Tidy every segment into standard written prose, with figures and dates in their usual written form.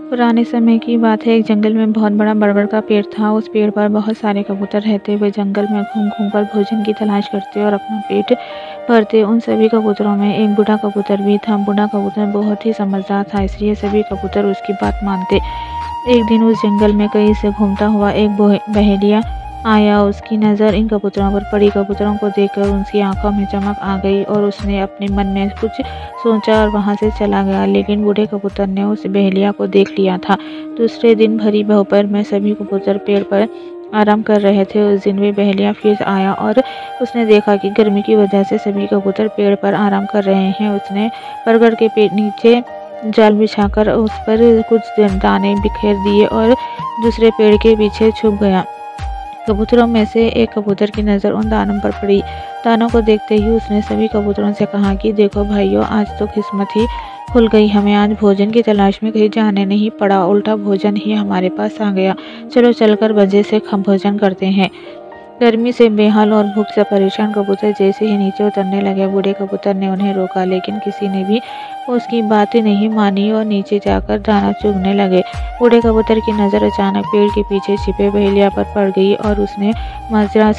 पुराने समय की बात है। एक जंगल में बहुत बड़ा बरगद का पेड़ था। उस पेड़ पर बहुत सारे कबूतर रहते। वे जंगल में घूम घूम कर भोजन की तलाश करते और अपना पेट भरते। उन सभी कबूतरों में एक बूढ़ा कबूतर भी था। बूढ़ा कबूतर बहुत ही समझदार था, इसलिए सभी कबूतर उसकी बात मानते। एक दिन उस जंगल में कहीं से घूमता हुआ एक बहेलिया आया। उसकी नज़र इन कबूतरों पर पड़ी। कबूतरों को देखकर उसकी आंखों में चमक आ गई और उसने अपने मन में कुछ सोचा और वहां से चला गया। लेकिन बूढ़े कबूतर ने उस बहेलिया को देख लिया था। दूसरे दिन भरी दोपहर में सभी कबूतर पेड़ पर आराम कर रहे थे। उस दिन भी बहेलिया फिर आया और उसने देखा कि गर्मी की वजह से सभी कबूतर पेड़ पर आराम कर रहे हैं। उसने बरगद के पेड़ नीचे जाल बिछाकर उस पर कुछ दाने बिखेर दिए और दूसरे पेड़ के पीछे छुप गया। कबूतरों में से एक कबूतर की नज़र उन दानों पर पड़ी। दानों को देखते ही उसने सभी कबूतरों से कहा कि देखो भाइयों, आज तो किस्मत ही खुल गई। हमें आज भोजन की तलाश में कहीं जाने नहीं पड़ा, उल्टा भोजन ही हमारे पास आ गया। चलो चलकर मजे से भोजन करते हैं। गर्मी से बेहाल और भूख से परेशान कबूतर जैसे ही नीचे उतरने लगे, बूढ़े कबूतर ने उन्हें रोका, लेकिन किसी ने भी उसकी बात नहीं मानी और नीचे जाकर दाना चुगने लगे। बूढ़े कबूतर की नज़र अचानक पेड़ के पीछे छिपे बहेलिया पर पड़ गई और उसने माजरा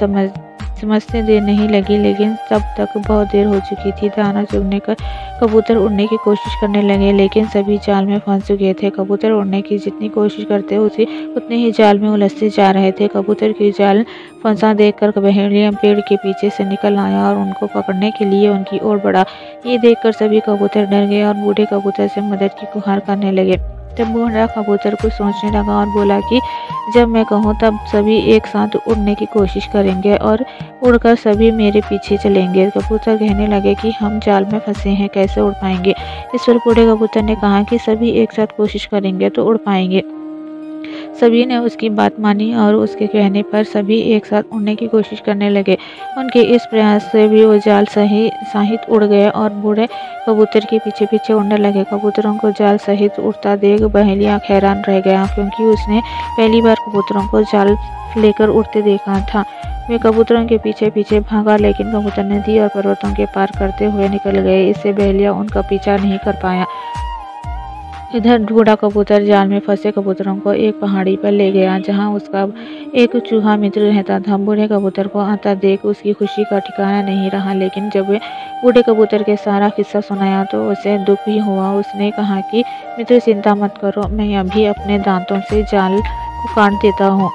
समझते देर नहीं लगी, लेकिन तब तक बहुत देर हो चुकी थी। दाना चुगने कर कबूतर उड़ने की कोशिश करने लगे, लेकिन सभी जाल में फंस चुके थे। कबूतर उड़ने की जितनी कोशिश करते उतने ही जाल में उलझते जा रहे थे। कबूतर की जाल फंसा देखकर बहेलिया पेड़ के पीछे से निकल आया और उनको पकड़ने के लिए उनकी ओर बढ़ा। ये देखकर सभी कबूतर डर गए और बूढ़े कबूतर से मदद की गुहार करने लगे। तब बूढ़ा कबूतर कुछ सोचने लगा और बोला कि जब मैं कहूँ तब सभी एक साथ उड़ने की कोशिश करेंगे और उड़कर सभी मेरे पीछे चलेंगे। कबूतर कहने लगे कि हम जाल में फंसे हैं, कैसे उड़ पाएंगे। इस पर बूढ़े कबूतर ने कहा कि सभी एक साथ कोशिश करेंगे तो उड़ पाएंगे। सभी ने उसकी बात मानी और उसके कहने पर सभी एक साथ उड़ने की कोशिश करने लगे। उनके इस प्रयास से भी वो जाल सहित उड़ गए और बूढ़े कबूतर के पीछे पीछे उड़ने लगे। कबूतरों को जाल सहित उड़ता देख बहेलिया हैरान रह गया, क्योंकि उसने पहली बार कबूतरों को जाल लेकर उड़ते देखा था। वे कबूतरों के पीछे पीछे भागा, लेकिन कबूतर नदी और पर्वतों के पार करते हुए निकल गए। इससे बहेलिया उनका पीछा नहीं कर पाया। इधर बूढ़ा कबूतर जाल में फंसे कबूतरों को एक पहाड़ी पर ले गया, जहां उसका एक चूहा मित्र रहता था। बूढ़े कबूतर को आता देख उसकी खुशी का ठिकाना नहीं रहा, लेकिन जब वे बूढ़े कबूतर के सारा किस्सा सुनाया तो उसे दुख भी हुआ। उसने कहा कि मित्र, चिंता मत करो, मैं अभी अपने दांतों से जाल को काट देता हूँ।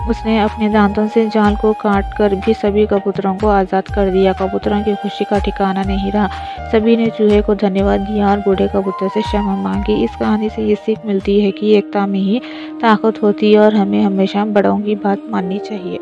उसने अपने दांतों से जाल को काट कर भी सभी कबूतरों को आज़ाद कर दिया। कबूतरों की खुशी का ठिकाना नहीं रहा। सभी ने चूहे को धन्यवाद दिया और बूढ़े कबूतर से क्षमा मांगी। इस कहानी से ये सीख मिलती है कि एकता में ही ताकत होती है और हमें हमेशा बड़ों की बात माननी चाहिए।